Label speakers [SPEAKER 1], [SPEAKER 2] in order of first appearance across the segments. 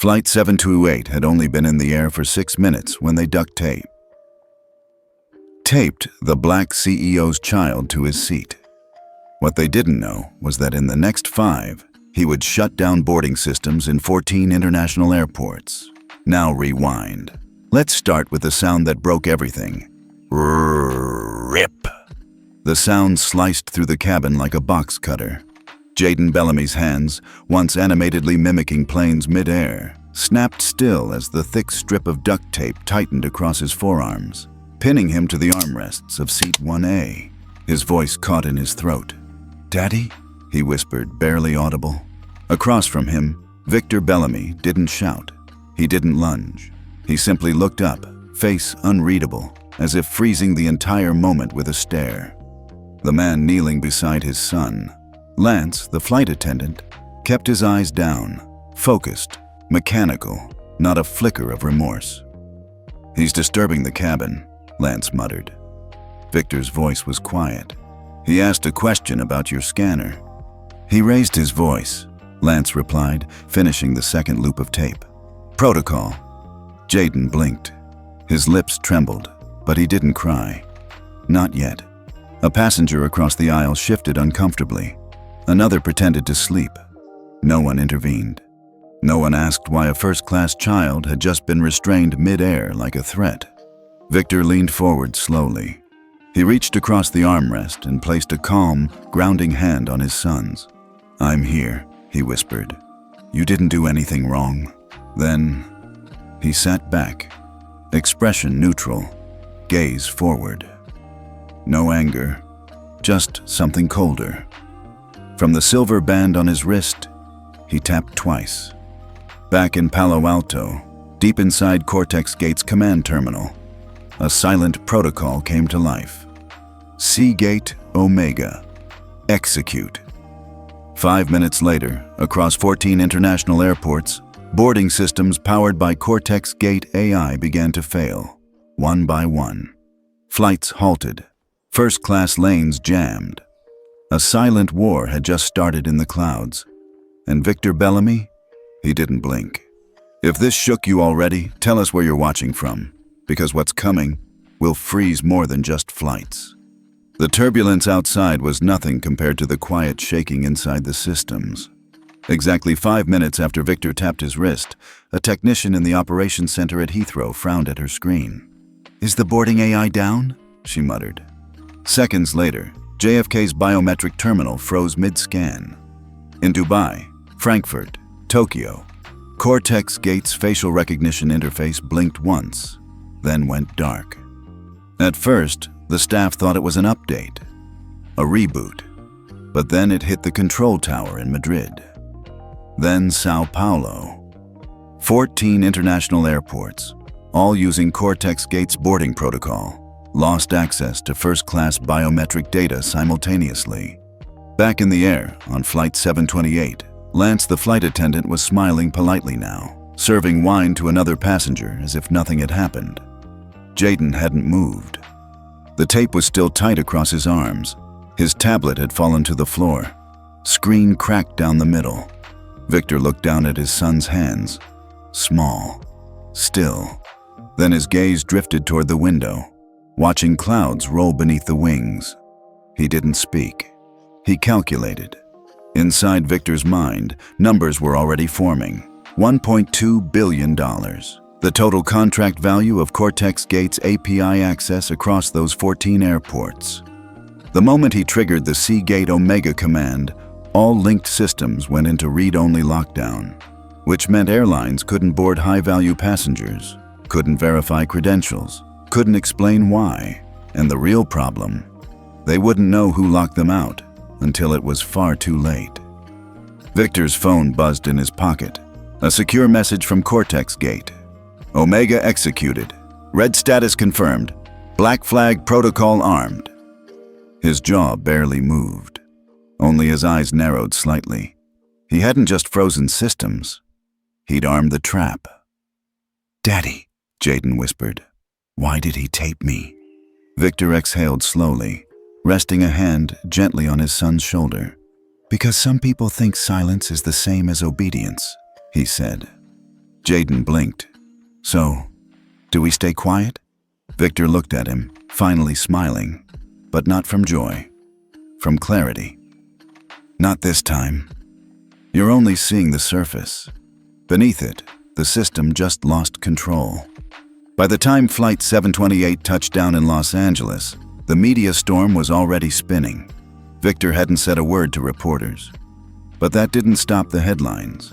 [SPEAKER 1] Flight 728 had only been in the air for 6 minutes when they duct-taped the black CEO's child to his seat. What they didn't know was that in the next 5, he would shut down boarding systems in 14 international airports. Now rewind. Let's start with the sound that broke everything. Rip. The sound sliced through the cabin like a box cutter. JADEN Bellamy's hands, once animatedly mimicking planes mid-air, snapped still as the thick strip of duct tape tightened across his forearms, pinning him to the armrests of seat 1A. His voice caught in his throat. "Daddy?" he whispered, barely audible. Across from him, Victor Bellamy didn't shout. He didn't lunge. He simply looked up, face unreadable, as if freezing the entire moment with a stare. The man kneeling beside his son, Lance, the flight attendant, kept his eyes down, focused, mechanical, not a flicker of remorse. "He's disturbing the cabin," Lance muttered. Victor's voice was quiet. "He asked a question about your scanner." "He raised his voice," Lance replied, finishing the second loop of tape. "Protocol." JADEN blinked. His lips trembled, but he didn't cry. Not yet. A passenger across the aisle shifted uncomfortably. Another pretended to sleep. No one intervened. No one asked why a first-class child had just been restrained mid-air like a threat. Victor leaned forward slowly. He reached across the armrest and placed a calm, grounding hand on his son's. "I'm here," he whispered. "You didn't do anything wrong." Then he sat back, expression neutral, gaze forward. No anger, just something colder. From the silver band on his wrist, he tapped twice. Back in Palo Alto, deep inside CortexGate's command terminal, a silent protocol came to life. Seagate Omega. Execute. 5 minutes later, across 14 international airports, boarding systems powered by CortexGate AI began to fail, one by one. Flights halted. First-class lanes jammed. A silent war had just started in the clouds. And Victor Bellamy? He didn't blink. "If this shook you already, tell us where you're watching from, because what's coming will freeze more than just flights." The turbulence outside was nothing compared to the quiet shaking inside the systems. Exactly 5 minutes after Victor tapped his wrist, a technician in the operations center at Heathrow frowned at her screen. "Is the boarding AI down?" she muttered. Seconds later, JFK's biometric terminal froze mid-scan. In Dubai, Frankfurt, Tokyo, CortexGate's facial recognition interface blinked once, then went dark. At first, the staff thought it was an update, a reboot, but then it hit the control tower in Madrid. Then Sao Paulo. 14 international airports, all using CortexGate's boarding protocol, lost access to first-class biometric data simultaneously. Back in the air, on Flight 728, Lance the flight attendant was smiling politely now, serving wine to another passenger as if nothing had happened. JADEN hadn't moved. The tape was still tight across his arms. His tablet had fallen to the floor. Screen cracked down the middle. Victor looked down at his son's hands. Small. Still. Then his gaze drifted toward the window, watching clouds roll beneath the wings. He didn't speak. He calculated. Inside Victor's mind, numbers were already forming. $1.2 billion. The total contract value of CortexGate's API access across those 14 airports. The moment he triggered the Seagate Omega command, all linked systems went into read-only lockdown, which meant airlines couldn't board high-value passengers, couldn't verify credentials, couldn't explain why, and the real problem, they wouldn't know who locked them out until it was far too late. Victor's phone buzzed in his pocket. A secure message from CortexGate. Omega executed. Red status confirmed. Black flag protocol armed. His jaw barely moved. Only his eyes narrowed slightly. He hadn't just frozen systems. He'd armed the trap. "Daddy," JADEN whispered. "Why did he tape me?" Victor exhaled slowly, resting a hand gently on his son's shoulder. "Because some people think silence is the same as obedience," he said. Jaden blinked. So, do we stay quiet? Victor looked at him, finally smiling, but not from joy, from clarity. Not this time. You're only seeing the surface. Beneath it, the system just lost control. By the time Flight 728 touched down in Los Angeles, the media storm was already spinning. Victor hadn't said a word to reporters. But that didn't stop the headlines.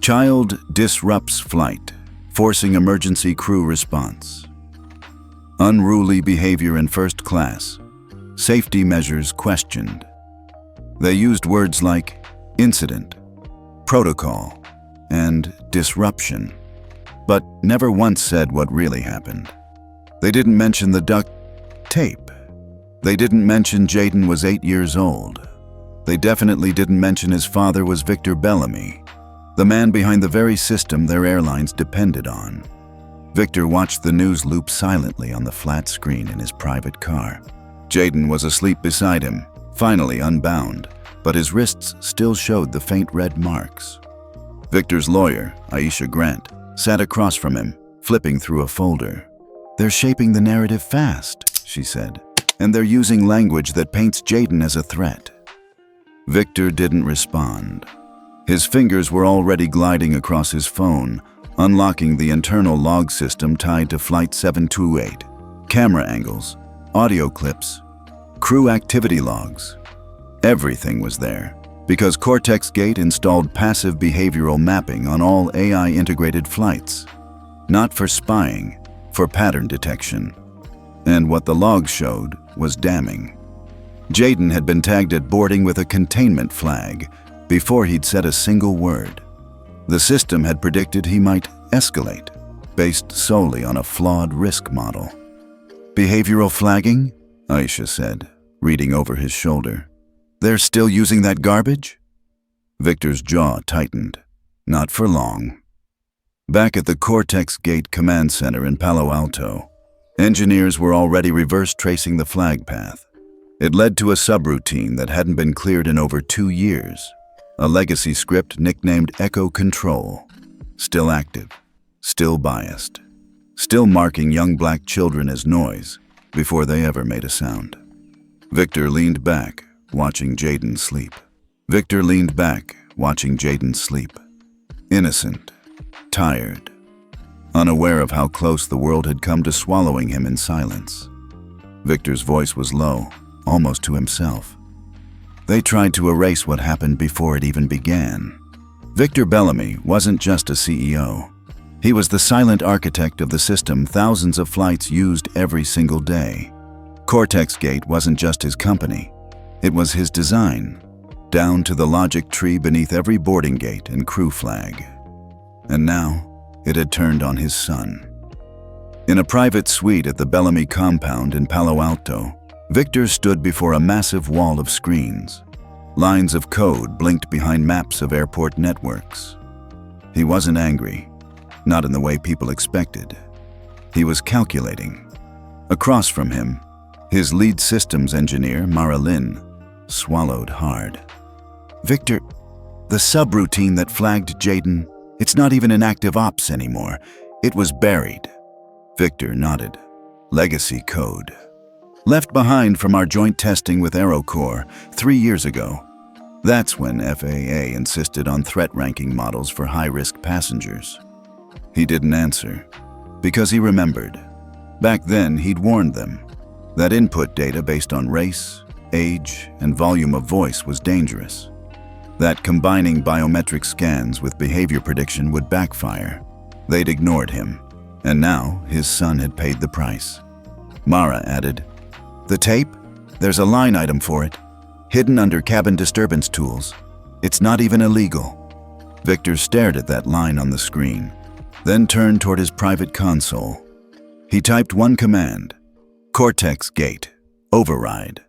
[SPEAKER 1] Child disrupts flight, forcing emergency crew response. Unruly behavior in first class. Safety measures questioned. They used words like incident, protocol, and disruption, but never once said what really happened. They didn't mention the duct tape. They didn't mention Jaden was 8 years old. They definitely didn't mention his father was Victor Bellamy, the man behind the very system their airlines depended on. Victor watched the news loop silently on the flat screen in his private car. Jaden was asleep beside him, finally unbound, but his wrists still showed the faint red marks. Victor's lawyer, Aisha Grant, sat across from him, flipping through a folder. "They're shaping the narrative fast," she said, "and they're using language that paints Jaden as a threat." Victor didn't respond. His fingers were already gliding across his phone, unlocking the internal log system tied to Flight 728. Camera angles, audio clips, crew activity logs. Everything was there, because CortexGate installed passive behavioral mapping on all AI-integrated flights. Not for spying, for pattern detection. And what the logs showed was damning. Jaden had been tagged at boarding with a containment flag before he'd said a single word. The system had predicted he might escalate, based solely on a flawed risk model. "Behavioral flagging?" Aisha said, reading over his shoulder. "They're still using that garbage?" Victor's jaw tightened. Not for long. Back at the CortexGate command center in Palo Alto, engineers were already reverse tracing the flag path. It led to a subroutine that hadn't been cleared in over 2 years. A legacy script nicknamed Echo Control. Still active, still biased, still marking young black children as noise before they ever made a sound. Victor leaned back, watching Jaden sleep. Victor leaned back, watching Jaden sleep. Innocent, tired, unaware of how close the world had come to swallowing him in silence. Victor's voice was low, almost to himself. They tried to erase what happened before it even began. Victor Bellamy wasn't just a CEO. He was the silent architect of the system thousands of flights used every single day. CortexGate wasn't just his company. It was his design, down to the logic tree beneath every boarding gate and crew flag. And now, it had turned on his son. In a private suite at the Bellamy compound in Palo Alto, Victor stood before a massive wall of screens. Lines of code blinked behind maps of airport networks. He wasn't angry, not in the way people expected. He was calculating. Across from him, his lead systems engineer, Mara Lynn, swallowed hard. "Victor, the subroutine that flagged Jaden, it's not even in active ops anymore. It was buried." Victor nodded. "Legacy code. Left behind from our joint testing with AeroCorps 3 years ago. That's when FAA insisted on threat ranking models for high-risk passengers." He didn't answer, because he remembered. Back then, he'd warned them that input data based on race, age, and volume of voice was dangerous. That combining biometric scans with behavior prediction would backfire. They'd ignored him, and now his son had paid the price. Mara added, "The tape? There's a line item for it, hidden under cabin disturbance tools. It's not even illegal." Victor stared at that line on the screen, then turned toward his private console. He typed one command: CortexGate, override,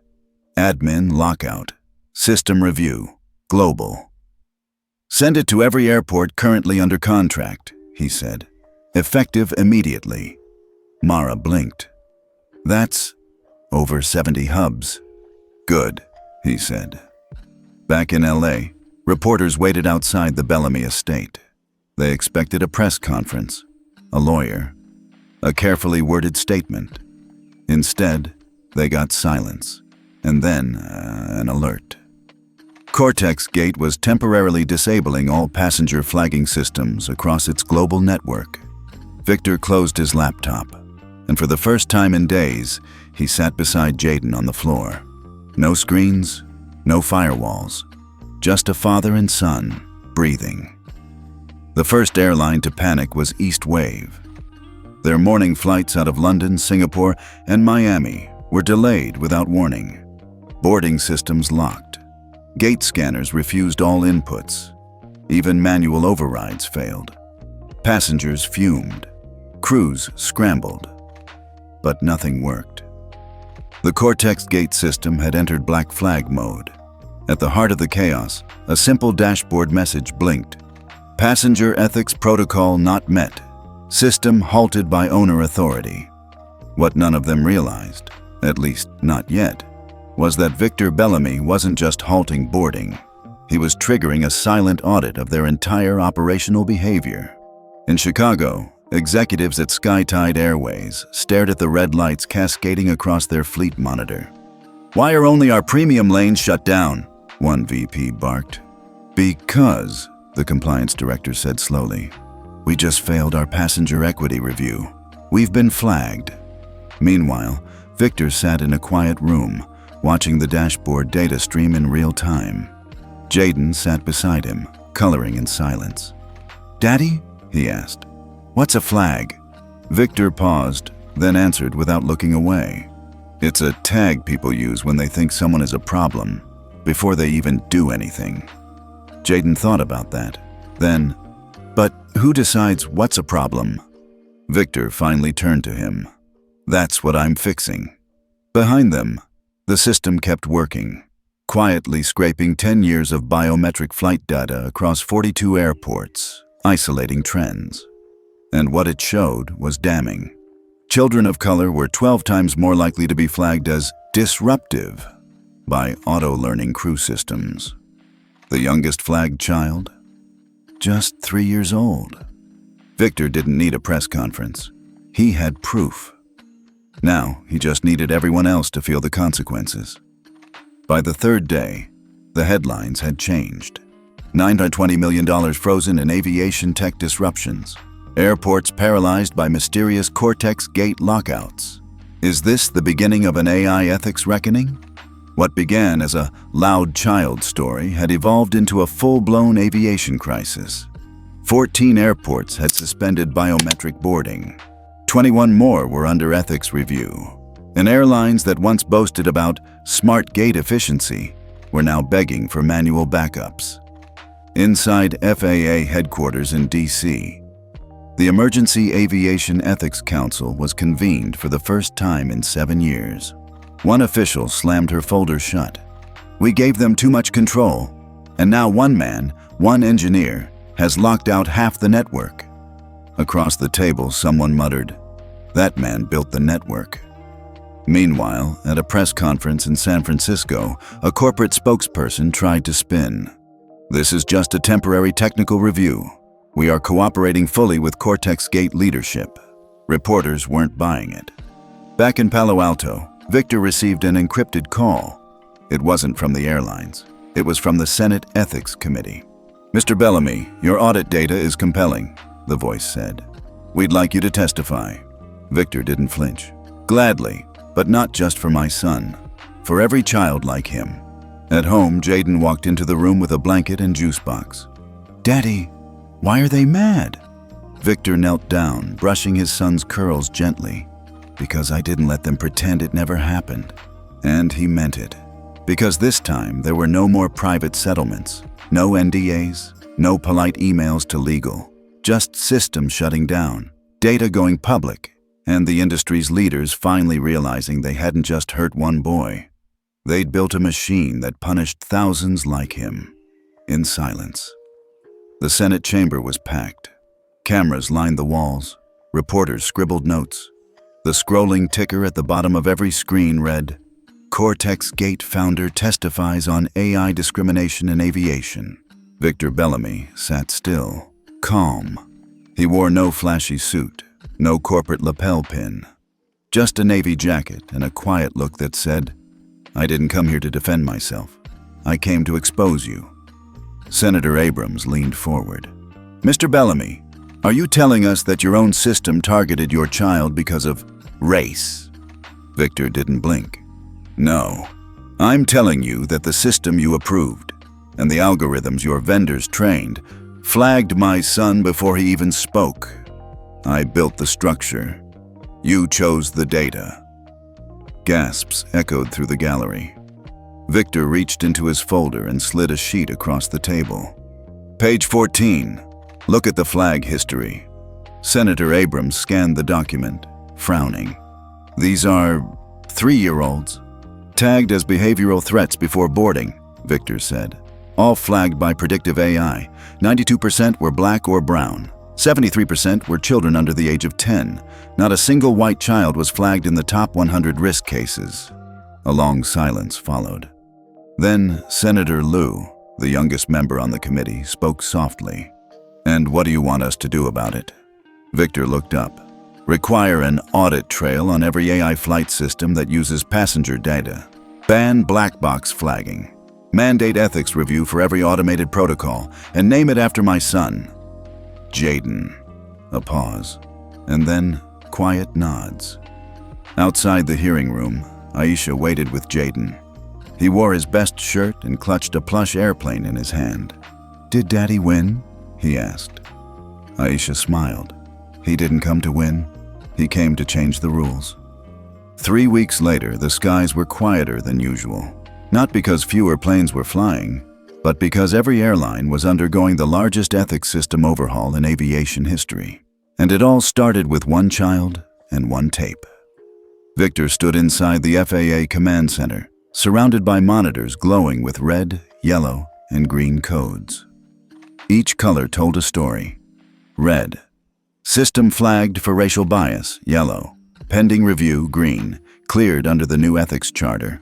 [SPEAKER 1] admin lockout, system review, global. "Send it to every airport currently under contract," he said. "Effective immediately." Mara blinked. "That's over 70 hubs." "Good," he said. Back in LA, reporters waited outside the Bellamy estate. They expected a press conference, a lawyer, a carefully worded statement. Instead, they got silence, and then an alert. CortexGate was temporarily disabling all passenger flagging systems across its global network. Victor closed his laptop, and for the first time in days, he sat beside JADEN on the floor. No screens, no firewalls, just a father and son breathing. The first airline to panic was East Wave. Their morning flights out of London, Singapore, and Miami were delayed without warning. Boarding systems locked. Gate scanners refused all inputs. Even manual overrides failed. Passengers fumed. Crews scrambled. But nothing worked. The CortexGate system had entered black flag mode. At the heart of the chaos, a simple dashboard message blinked. Passenger ethics protocol not met. System halted by owner authority. What none of them realized, at least not yet, was that Victor Bellamy wasn't just halting boarding. He was triggering a silent audit of their entire operational behavior. In Chicago, executives at SkyTide Airways stared at the red lights cascading across their fleet monitor. "Why are only our premium lanes shut down?" one VP barked. "Because," the compliance director said slowly, "we just failed our passenger equity review. We've been flagged." Meanwhile, Victor sat in a quiet room, watching the dashboard data stream in real time. JADEN sat beside him, coloring in silence. "Daddy?" he asked. "What's a flag?" Victor paused, then answered without looking away. "It's a tag people use when they think someone is a problem, before they even do anything." JADEN thought about that. Then, "But who decides what's a problem?" Victor finally turned to him. "That's what I'm fixing." Behind them, the system kept working, quietly scraping 10 years of biometric flight data across 42 airports, isolating trends. And what it showed was damning. Children of color were 12 times more likely to be flagged as disruptive by auto-learning crew systems. The youngest flagged child? Just 3 years old. Victor didn't need a press conference. He had proof. Now, he just needed everyone else to feel the consequences. By the third day, the headlines had changed. $920 million frozen in aviation tech disruptions. Airports paralyzed by mysterious CortexGate lockouts. Is this the beginning of an AI ethics reckoning? What began as a loud child story had evolved into a full-blown aviation crisis. 14 airports had suspended biometric boarding. 21 more were under ethics review. And airlines that once boasted about smart gate efficiency were now begging for manual backups. Inside FAA headquarters in DC, the Emergency Aviation Ethics Council was convened for the first time in 7 years. One official slammed her folder shut. "We gave them too much control, and now one man, one engineer, has locked out half the network." Across the table, someone muttered, "That man built the network." Meanwhile, at a press conference in San Francisco, a corporate spokesperson tried to spin. "This is just a temporary technical review. We are cooperating fully with CortexGate leadership." Reporters weren't buying it. Back in Palo Alto, Victor received an encrypted call. It wasn't from the airlines. It was from the Senate Ethics Committee. "Mr. Bellamy, your audit data is compelling," the voice said. "We'd like you to testify." Victor didn't flinch. "Gladly, but not just for my son. For every child like him." At home, JADEN walked into the room with a blanket and juice box. "Daddy, why are they mad?" Victor knelt down, brushing his son's curls gently. "Because I didn't let them pretend it never happened." And he meant it. Because this time, there were no more private settlements, no NDAs, no polite emails to legal, just systems shutting down, data going public, and the industry's leaders finally realizing they hadn't just hurt one boy. They'd built a machine that punished thousands like him, in silence. The Senate chamber was packed. Cameras lined the walls. Reporters scribbled notes. The scrolling ticker at the bottom of every screen read, "CortexGate founder testifies on AI discrimination in aviation." Victor Bellamy sat still. calm. He wore no flashy suit, no corporate lapel pin, just a navy jacket and a quiet look that said, "I didn't come here to defend myself. I came to expose you." Senator Abrams leaned forward. "Mr. Bellamy, are you telling us that your own system targeted your child because of race?" Victor didn't blink. "No. I'm telling you that the system you approved and the algorithms your vendors trained flagged my son before he even spoke. I built the structure. You chose the data." Gasps echoed through the gallery. Victor reached into his folder and slid a sheet across the table. "Page 14. Look at the flag history." Senator Abrams scanned the document, frowning. "These are 3-year-olds. Tagged as behavioral threats before boarding," Victor said. "All flagged by predictive AI. 92% were black or brown. 73% were children under the age of 10. Not a single white child was flagged in the top 100 risk cases." A long silence followed. Then Senator Liu, the youngest member on the committee, spoke softly. "And what do you want us to do about it?" Victor looked up. "Require an audit trail on every AI flight system that uses passenger data. Ban black box flagging. Mandate ethics review for every automated protocol, and name it after my son. JADEN." A pause, and then quiet nods. Outside the hearing room, Aisha waited with JADEN. He wore his best shirt and clutched a plush airplane in his hand. "Did Daddy win?" he asked. Aisha smiled. "He didn't come to win. He came to change the rules." 3 weeks later, the skies were quieter than usual. Not because fewer planes were flying, but because every airline was undergoing the largest ethics system overhaul in aviation history. And it all started with one child and one tape. Victor stood inside the FAA command center, surrounded by monitors glowing with red, yellow, and green codes. Each color told a story. Red: system flagged for racial bias, yellow. Pending review, green. Cleared under the new ethics charter.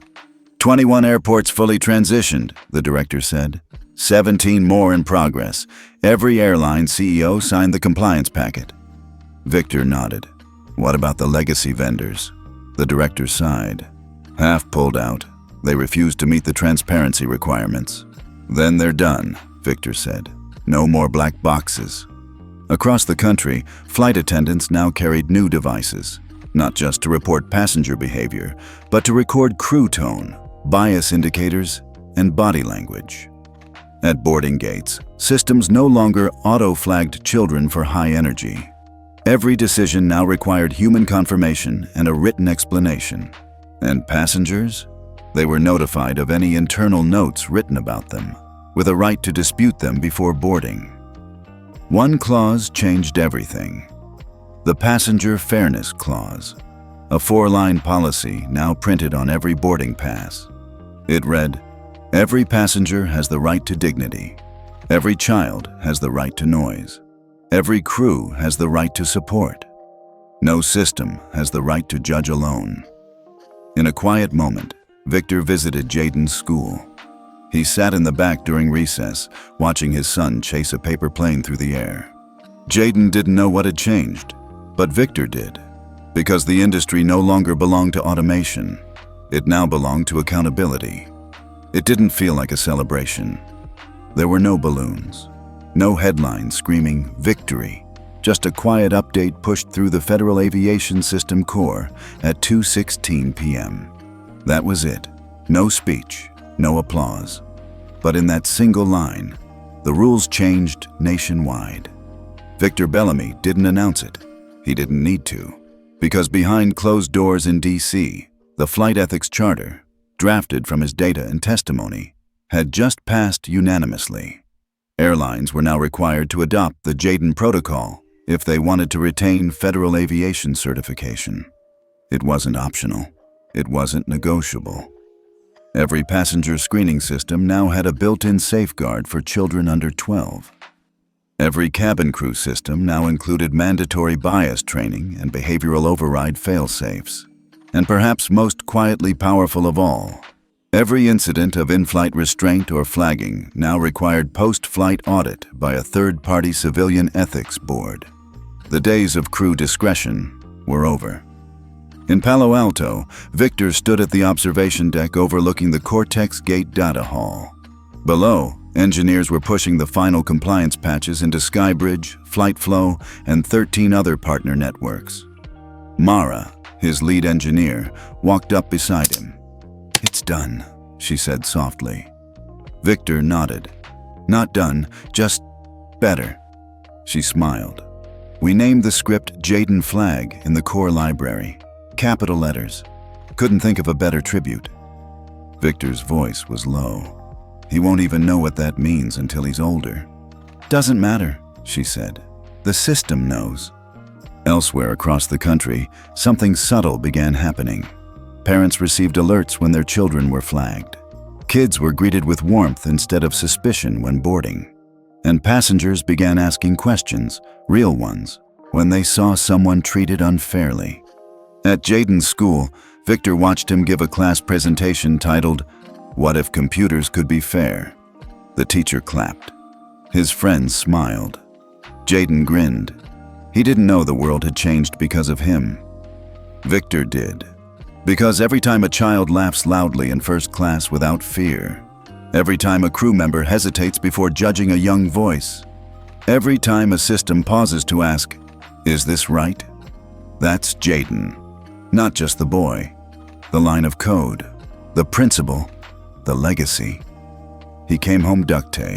[SPEAKER 1] 21 airports fully transitioned, the director said. 17 more in progress. Every airline CEO signed the compliance packet. Victor nodded. "What about the legacy vendors?" The director sighed. "Half pulled out. They refused to meet the transparency requirements." "Then they're done," Victor said. "No more black boxes." Across the country, flight attendants now carried new devices, not just to report passenger behavior, but to record crew tone, bias indicators, and body language. At boarding gates, systems no longer auto-flagged children for high energy. Every decision now required human confirmation and a written explanation. And passengers? They were notified of any internal notes written about them, with a right to dispute them before boarding. One clause changed everything. The Passenger Fairness Clause, a 4-line policy now printed on every boarding pass. It read, "Every passenger has the right to dignity. Every child has the right to noise. Every crew has the right to support. No system has the right to judge alone." In a quiet moment, Victor visited JADEN's school. He sat in the back during recess, watching his son chase a paper plane through the air. JADEN didn't know what had changed, but Victor did, because the industry no longer belonged to automation. It now belonged to accountability. It didn't feel like a celebration. There were no balloons, no headlines screaming victory, just a quiet update pushed through the Federal Aviation System core at 2:16 p.m. That was it. No speech, no applause. But in that single line, the rules changed nationwide. Victor Bellamy didn't announce it. He didn't need to, because behind closed doors in D.C., the Flight Ethics Charter, drafted from his data and testimony, had just passed unanimously. Airlines were now required to adopt the JADEN protocol if they wanted to retain federal aviation certification. It wasn't optional. It wasn't negotiable. Every passenger screening system now had a built-in safeguard for children under 12. Every cabin crew system now included mandatory bias training and behavioral override fail-safes. And perhaps most quietly powerful of all, Every incident of in-flight restraint or flagging now required post-flight audit by a third-party civilian ethics board. The days of crew discretion were over. In Palo Alto, Victor stood at the observation deck overlooking the CortexGate data hall. Below, engineers were pushing the final compliance patches into Skybridge, FlightFlow, and 13 other partner networks. Mara, his lead engineer, walked up beside him. "It's done," she said softly. Victor nodded. "Not done, just better." She smiled. "We named the script JADEN Flag in the core library. Capital letters. Couldn't think of a better tribute." Victor's voice was low. "He won't even know what that means until he's older." "Doesn't matter," she said. "The system knows." Elsewhere across the country, something subtle began happening. Parents received alerts when their children were flagged. Kids were greeted with warmth instead of suspicion when boarding. And passengers began asking questions, real ones, when they saw someone treated unfairly. At JADEN's school, Victor watched him give a class presentation titled, "What if computers could be fair?" The teacher clapped. His friends smiled. JADEN grinned. He didn't know the world had changed because of him. Victor did. Because every time a child laughs loudly in first class without fear, every time a crew member hesitates before judging a young voice, every time a system pauses to ask, "Is this right?" That's JADEN. Not just the boy, the line of code, the principle, the legacy. He came home duct-taped.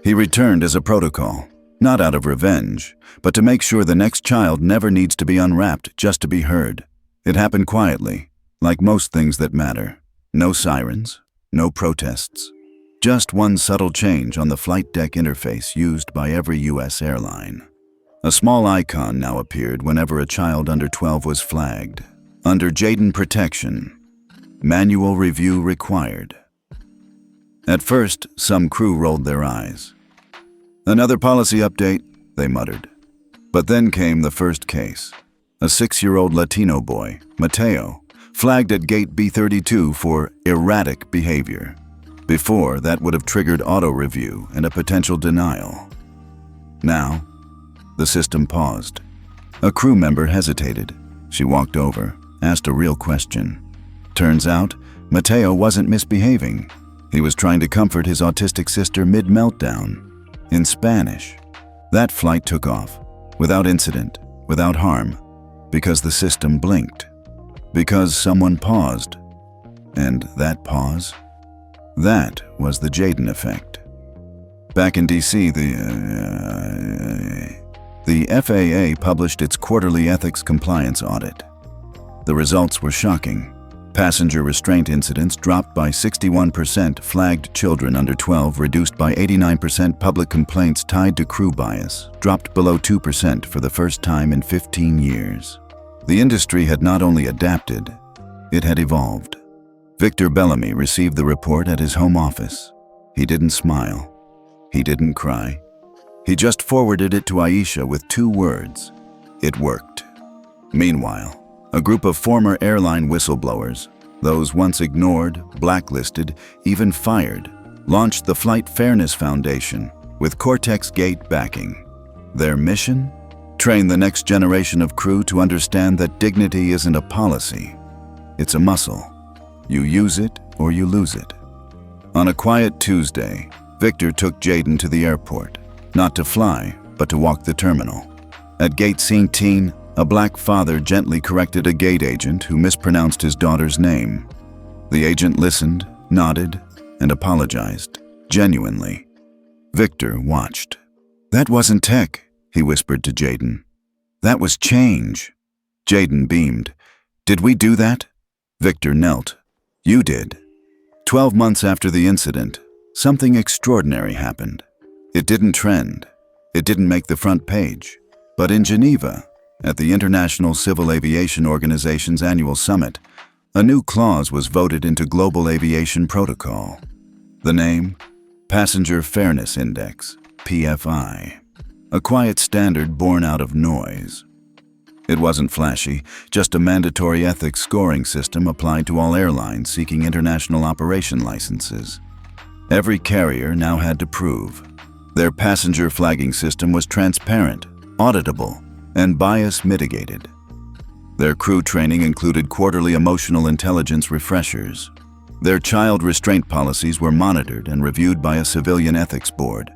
[SPEAKER 1] He returned as a protocol, not out of revenge, but to make sure the next child never needs to be unwrapped just to be heard. It happened quietly, like most things that matter. No sirens, no protests. Just one subtle change on the flight deck interface used by every U.S. airline. A small icon now appeared whenever a child under 12 was flagged. Under JADEN protection, manual review required. At first, some crew rolled their eyes. "Another policy update," they muttered. But then came the first case. A 6-year-old Latino boy, Mateo, flagged at gate B32 for erratic behavior. Before, that would have triggered auto review and a potential denial. Now, the system paused. A crew member hesitated. She walked over, asked a real question. Turns out, Mateo wasn't misbehaving. He was trying to comfort his autistic sister mid-meltdown. In Spanish. That flight took off, without incident, without harm, because the system blinked. Because someone paused. And that pause? That was the JADEN effect. Back in DC, the FAA published its quarterly ethics compliance audit. The results were shocking. Passenger restraint incidents dropped by 61%, flagged children under 12 reduced by 89%, public complaints tied to crew bias dropped below 2% for the first time in 15 years. The industry had not only adapted, it had evolved. Victor Bellamy received the report at his home office. He didn't smile. He didn't cry. He just forwarded it to Aisha with 2 words. It worked. Meanwhile, a group of former airline whistleblowers, those once ignored, blacklisted, even fired, launched the Flight Fairness Foundation with CortexGate backing. Their mission? Train the next generation of crew to understand that dignity isn't a policy. It's a muscle. You use it or you lose it. On a quiet Tuesday, Victor took JADEN to the airport, not to fly, but to walk the terminal. At gate C-10, a black father gently corrected a gate agent who mispronounced his daughter's name. The agent listened, nodded, and apologized, genuinely. Victor watched. "That wasn't tech," he whispered to JADEN. "That was change." JADEN beamed. "Did we do that?" Victor knelt. "You did." 12 months after the incident, something extraordinary happened. It didn't trend. It didn't make the front page. But in Geneva, at the International Civil Aviation Organization's annual summit, a new clause was voted into Global Aviation Protocol. The name? Passenger Fairness Index, PFI. A quiet standard born out of noise. It wasn't flashy, just a mandatory ethics scoring system applied to all airlines seeking international operation licenses. Every carrier now had to prove. Their passenger flagging system was transparent, auditable, and bias mitigated. Their crew training included quarterly emotional intelligence refreshers. Their child restraint policies were monitored and reviewed by a civilian ethics board.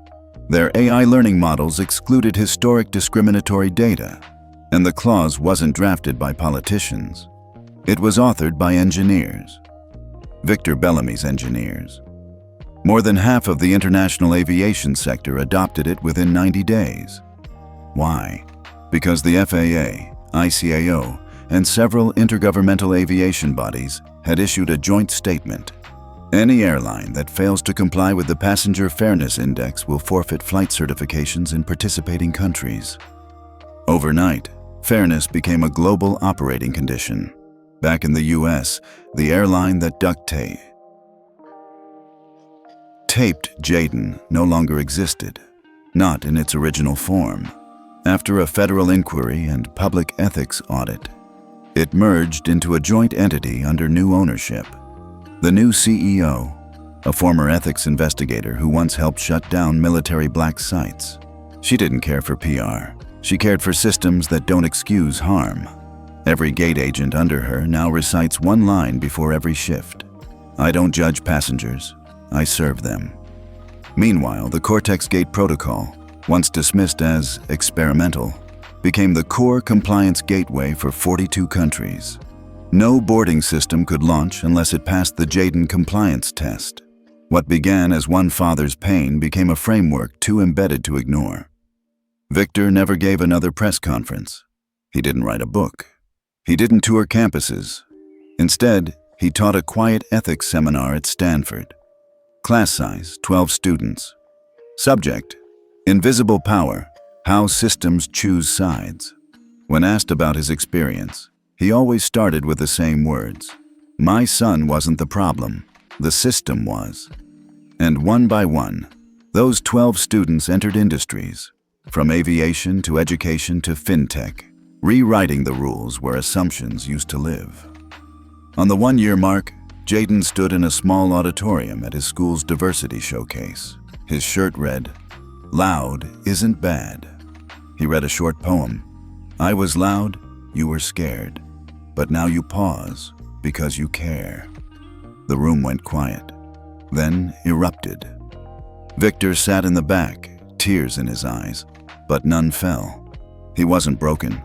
[SPEAKER 1] Their AI learning models excluded historic discriminatory data, and the clause wasn't drafted by politicians. It was authored by engineers. Victor Bellamy's engineers. More than half of the international aviation sector adopted it within 90 days. Why? Because the FAA, ICAO, and several intergovernmental aviation bodies had issued a joint statement. Any airline that fails to comply with the Passenger Fairness Index will forfeit flight certifications in participating countries. Overnight, fairness became a global operating condition. Back in the US, the airline that duct-taped JADEN no longer existed, not in its original form. After a federal inquiry and public ethics audit, it merged into a joint entity under new ownership. The new CEO, a former ethics investigator who once helped shut down military black sites. She didn't care for PR. She cared for systems that don't excuse harm. Every gate agent under her now recites one line before every shift. "I don't judge passengers, I serve them." Meanwhile, the CortexGate protocol, once dismissed as experimental, became the core compliance gateway for 42 countries. No boarding system could launch unless it passed the JADEN compliance test. What began as one father's pain became a framework too embedded to ignore. Victor never gave another press conference. He didn't write a book. He didn't tour campuses. Instead, he taught a quiet ethics seminar at Stanford. Class size, 12 students. Subject, invisible power, how systems choose sides. When asked about his experience, he always started with the same words. "My son wasn't the problem, the system was." And one by one, those 12 students entered industries, from aviation to education to fintech, rewriting the rules where assumptions used to live. On the one-year mark, JADEN stood in a small auditorium at his school's diversity showcase. His shirt read, "Loud isn't bad." He read a short poem. "I was loud, you were scared, but now you pause because you care." The room went quiet, then erupted. Victor sat in the back, tears in his eyes, but none fell. He wasn't broken.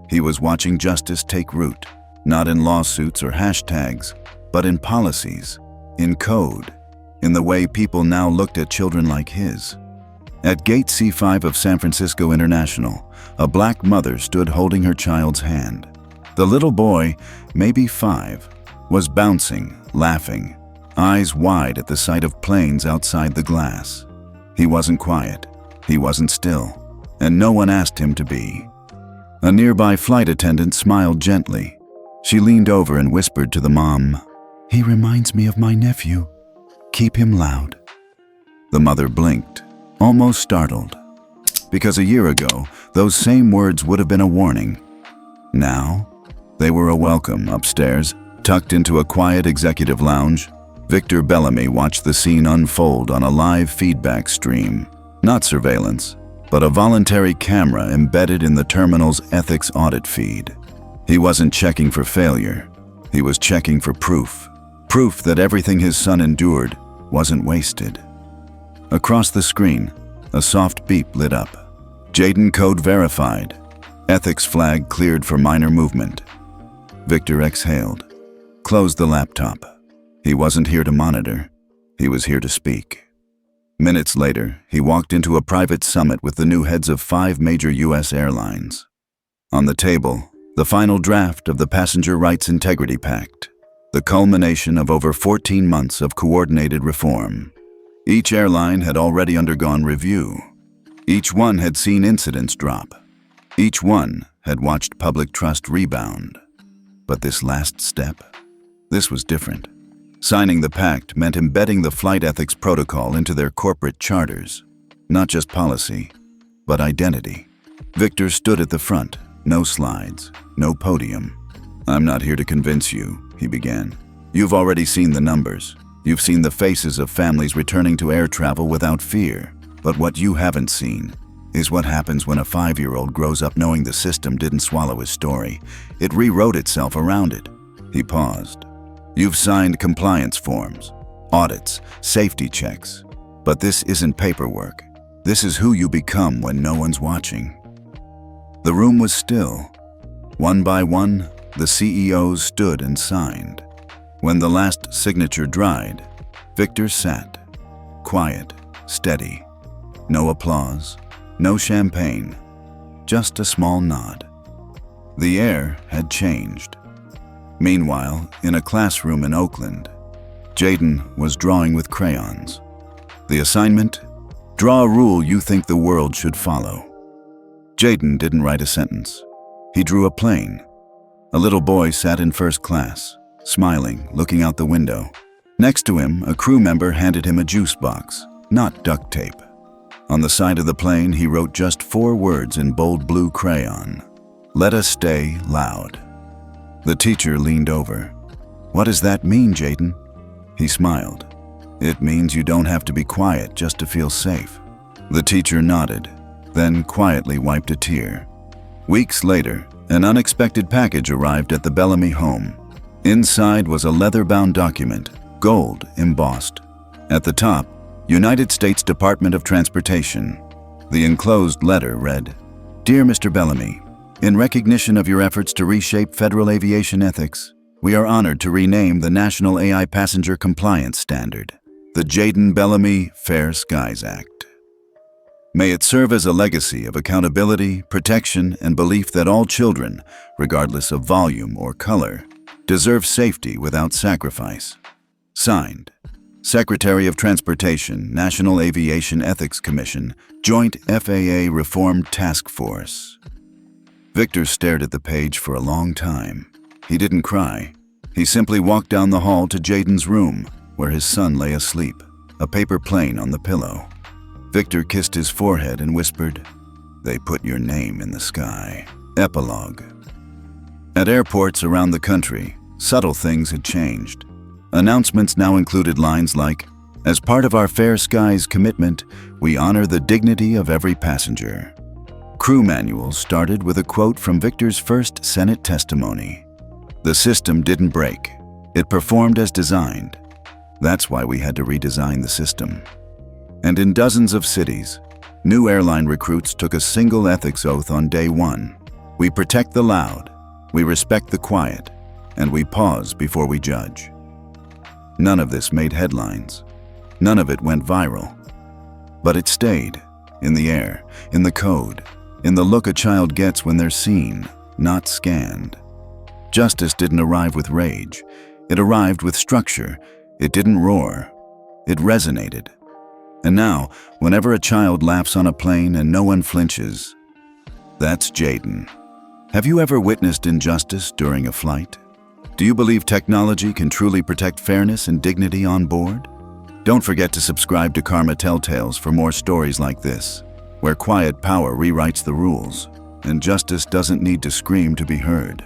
[SPEAKER 1] He was watching justice take root, not in lawsuits or hashtags, but in policies, in code, in the way people now looked at children like his. At Gate C5 of San Francisco International, a black mother stood holding her child's hand. The little boy, maybe 5, was bouncing, laughing, eyes wide at the sight of planes outside the glass. He wasn't quiet, he wasn't still, and no one asked him to be. A nearby flight attendant smiled gently. She leaned over and whispered to the mom, "He reminds me of my nephew. Keep him loud." The mother blinked, almost startled, because a year ago, those same words would have been a warning. Now, they were a welcome upstairs, tucked into a quiet executive lounge. Victor Bellamy watched the scene unfold on a live feedback stream. Not surveillance, but a voluntary camera embedded in the terminal's ethics audit feed. He wasn't checking for failure. He was checking for proof. Proof that everything his son endured wasn't wasted. Across the screen, a soft beep lit up. JADEN code verified. Ethics flag cleared for minor movement. Victor exhaled, closed the laptop. He wasn't here to monitor. He was here to speak. Minutes later, he walked into a private summit with the new heads of 5 major US airlines. On the table, the final draft of the Passenger Rights Integrity Pact, the culmination of over 14 months of coordinated reform. Each airline had already undergone review. Each one had seen incidents drop. Each one had watched public trust rebound. But this last step, this was different. Signing the pact meant embedding the flight ethics protocol into their corporate charters. Not just policy, but identity. Victor stood at the front, no slides, no podium. "I'm not here to convince you," he began. "You've already seen the numbers. You've seen the faces of families returning to air travel without fear. But what you haven't seen is what happens when a 5-year-old grows up knowing the system didn't swallow his story. It rewrote itself around it." He paused. "You've signed compliance forms, audits, safety checks. But this isn't paperwork. This is who you become when no one's watching." The room was still. One by one, the CEOs stood and signed. When the last signature dried, Victor sat, quiet, steady. No applause, no champagne, just a small nod. The air had changed. Meanwhile, in a classroom in Oakland, JADEN was drawing with crayons. The assignment? Draw a rule you think the world should follow. JADEN didn't write a sentence. He drew a plane. A little boy sat in first class, smiling, looking out the window. Next to him, a crew member handed him a juice box, not duct tape. On the side of the plane, he wrote just 4 words in bold blue crayon. "Let us stay loud." The teacher leaned over. "What does that mean, JADEN?" He smiled. "It means you don't have to be quiet just to feel safe." The teacher nodded, then quietly wiped a tear. Weeks later, an unexpected package arrived at the Bellamy home. Inside was a leather-bound document, gold embossed. At the top, United States Department of Transportation. The enclosed letter read, "Dear Mr. Bellamy, in recognition of your efforts to reshape federal aviation ethics, we are honored to rename the National AI Passenger Compliance Standard, the JADEN Bellamy Fair Skies Act. May it serve as a legacy of accountability, protection, and belief that all children, regardless of volume or color, deserve safety without sacrifice." Signed, Secretary of Transportation, National Aviation Ethics Commission, Joint FAA Reform Task Force. Victor stared at the page for a long time. He didn't cry. He simply walked down the hall to JADEN's room, where his son lay asleep, a paper plane on the pillow. Victor kissed his forehead and whispered, "They put your name in the sky." Epilogue. At airports around the country, subtle things had changed. Announcements now included lines like, "As part of our Fair Skies commitment, we honor the dignity of every passenger." Crew manuals started with a quote from Victor's first Senate testimony. "The system didn't break. It performed as designed. That's why we had to redesign the system." And in dozens of cities, new airline recruits took a single ethics oath on day 1. "We protect the loud, we respect the quiet, and we pause before we judge." None of this made headlines. None of it went viral. But it stayed, in the air, in the code, in the look a child gets when they're seen, not scanned. Justice didn't arrive with rage. It arrived with structure. It didn't roar. It resonated. And now, whenever a child laughs on a plane and no one flinches, that's JADEN. Have you ever witnessed injustice during a flight? Do you believe technology can truly protect fairness and dignity on board? Don't forget to subscribe to Karma Telltales for more stories like this, where quiet power rewrites the rules, and justice doesn't need to scream to be heard.